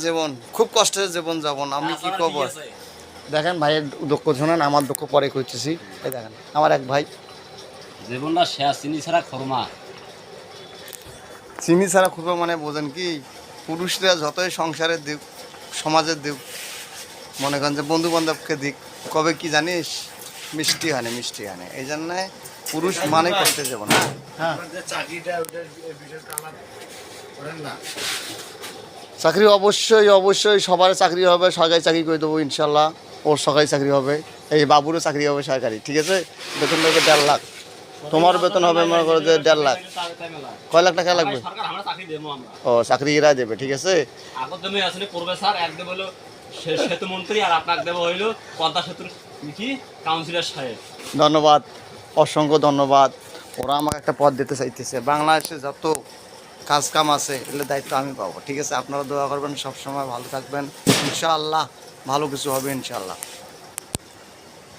জীবন খুব কষ্টের জীবন যাপন, আমি কি করব। দেখেন ভাইয়ের দুঃখ শোনেন, আমার দুঃখ পরে করতেছি। এই দেখেন আমার এক ভাই, জীবনটা শেষ, চিনি ছাড়া খরমা। চিনি ছাড়া খুব মানে বোঝেন কি, পুরুষরা যতই সংসারের দিক, সমাজের দিক, মনে করেন যে বন্ধু বান্ধবকে দিক, কবে কি জানিস, মিষ্টি হানে মিষ্টি হানে। এই জন্যে পুরুষ মানে কষ্টের জীবন। হ্যাঁ, চাকরি অবশ্যই অবশ্যই সবার চাকরি হবে, সরকারি চাকরি করে দেবো ইনশাল্লাহ। ওর সরকারি চাকরি হবে, এই বাবুরও চাকরি হবে সরকারি, ঠিক আছে। বেতন হবে 1.5 লাখ, তোমার বেতন হবে মনে করো যে 1.5 লাখ। কয় লাখ টাকা লাগবে? ও চাকরি এরা দেবে, ঠিক আছে। সেতু মন্ত্রী আর আপনাকে দেবো হইলো পদ্মা সেতুর কি কাউন্সিলর সাহেব। ধন্যবাদ, অসংখ্য ধন্যবাদ। ওরা আমাকে একটা পদ দিতে চাইতেছে। বাংলাদেশে যত কাজ কাম আছে এগুলোর দায়িত্ব আমি পাবো, ঠিক আছে। আপনারা দোয়া করবেন, সবসময় ভালো থাকবেন, ইনশাআল্লাহ ভালো কিছু হবে ইনশাআল্লাহ।